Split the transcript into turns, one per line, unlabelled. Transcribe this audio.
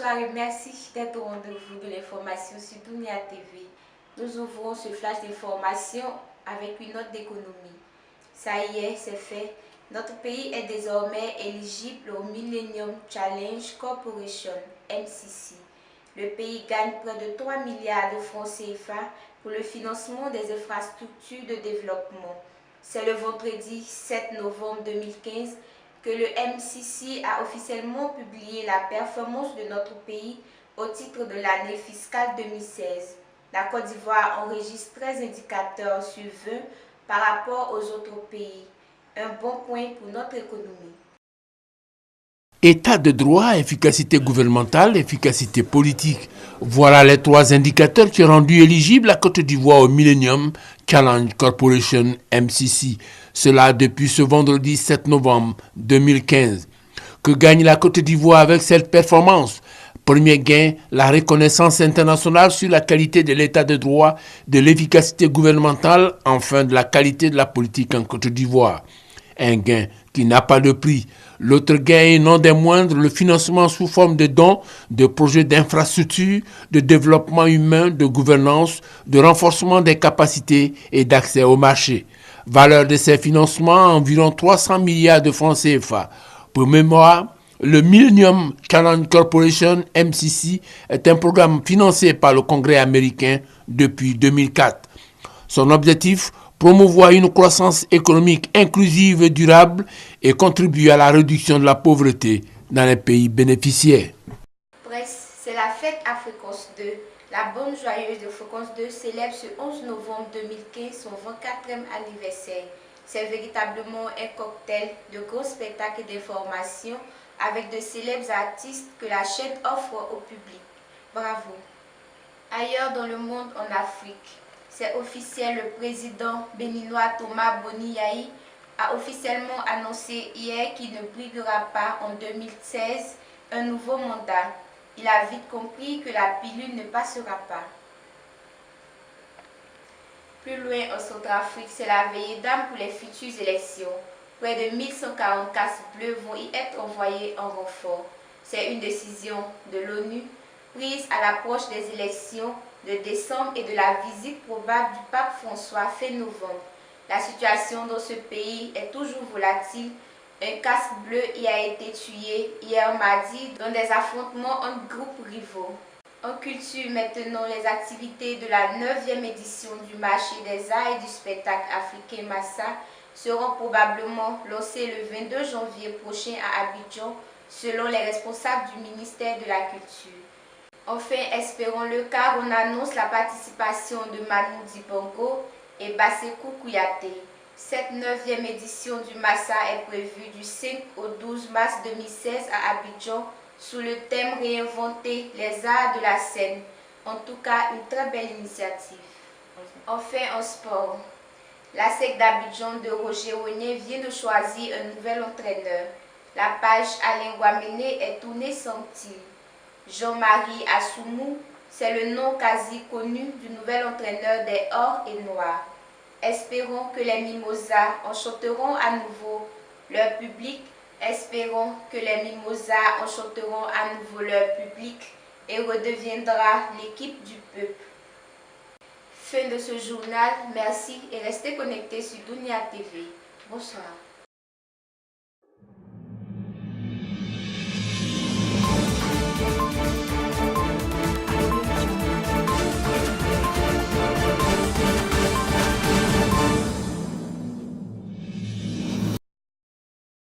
Bonsoir et merci d'être au rendez-vous de l'information sur Dunia TV. Nous ouvrons ce flash d'information avec une note d'économie. Ça y est, c'est fait. Notre pays est désormais éligible au Millennium Challenge Corporation, MCC. Le pays gagne près de 3 milliards de francs CFA pour le financement des infrastructures de développement. C'est le vendredi 7 novembre 2015 que le MCC a officiellement publié la performance de notre pays au titre de l'année fiscale 2016. La Côte d'Ivoire enregistre 13 indicateurs sur 20 par rapport aux autres pays. Un bon point pour notre économie.
État de droit, efficacité gouvernementale, efficacité politique. Voilà les 3 indicateurs qui ont rendu éligible la Côte d'Ivoire au Millennium Challenge Corporation MCC. Cela depuis ce vendredi 7 novembre 2015. Que gagne la Côte d'Ivoire avec cette performance? Premier gain, la reconnaissance internationale sur la qualité de l'état de droit, de l'efficacité gouvernementale, enfin de la qualité de la politique en Côte d'Ivoire. Un gain qui n'a pas de prix. L'autre gain est non des moindres, le financement sous forme de dons, de projets d'infrastructure, de développement humain, de gouvernance, de renforcement des capacités et d'accès au marché. Valeur de ces financements, environ 300 milliards de francs CFA. Pour mémoire, le Millennium Challenge Corporation, MCC, est un programme financé par le Congrès américain depuis 2004. Son objectif, promouvoir une croissance économique inclusive et durable et contribuer à la réduction de la pauvreté dans les pays bénéficiaires.
Presse, c'est la fête à Fréquence 2. La Bonne Joyeuse de Fréquence 2 célèbre ce 11 novembre 2015 son 24e anniversaire. C'est véritablement un cocktail de gros spectacles et d'informations avec de célèbres artistes que la chaîne offre au public. Bravo! Ailleurs dans le monde, en Afrique, c'est officiel, le président béninois Thomas Boni Yayi a officiellement annoncé hier qu'il ne briguera pas en 2016 un nouveau mandat. Il a vite compris que la pilule ne passera pas. Plus loin en Centrafrique, c'est la veillée d'âme pour les futures élections. Près de 1140 casques bleus vont y être envoyés en renfort. C'est une décision de l'ONU prise à l'approche des élections de décembre et de la visite probable du pape François fin novembre. La situation dans ce pays est toujours volatile. Un casque bleu y a été tué hier mardi dans des affrontements entre groupes rivaux. En culture maintenant, les activités de la 9e édition du marché des arts et du spectacle africain Massa seront probablement lancées le 22 janvier prochain à Abidjan, selon les responsables du ministère de la Culture. Enfin, espérons-le car on annonce la participation de Manu Dibango et Bassekou Kouyaté. Cette 9e édition du Massa est prévue du 5 au 12 mars 2016 à Abidjan sous le thème Réinventer les arts de la scène. En tout cas, une très belle initiative. Enfin, en sport, la SEC d'Abidjan de Roger Rogné vient de choisir un nouvel entraîneur. La page Alain Guaméné est tournée sans titre. Jean-Marie Assoumou, c'est le nom quasi connu du nouvel entraîneur des Or et Noirs. Espérons que les Mimosas enchanteront à nouveau leur public. Espérons que les Mimosas enchanteront à nouveau leur public et redeviendra l'équipe du peuple. Fin de ce journal, merci et restez connectés sur Dunia TV. Bonsoir.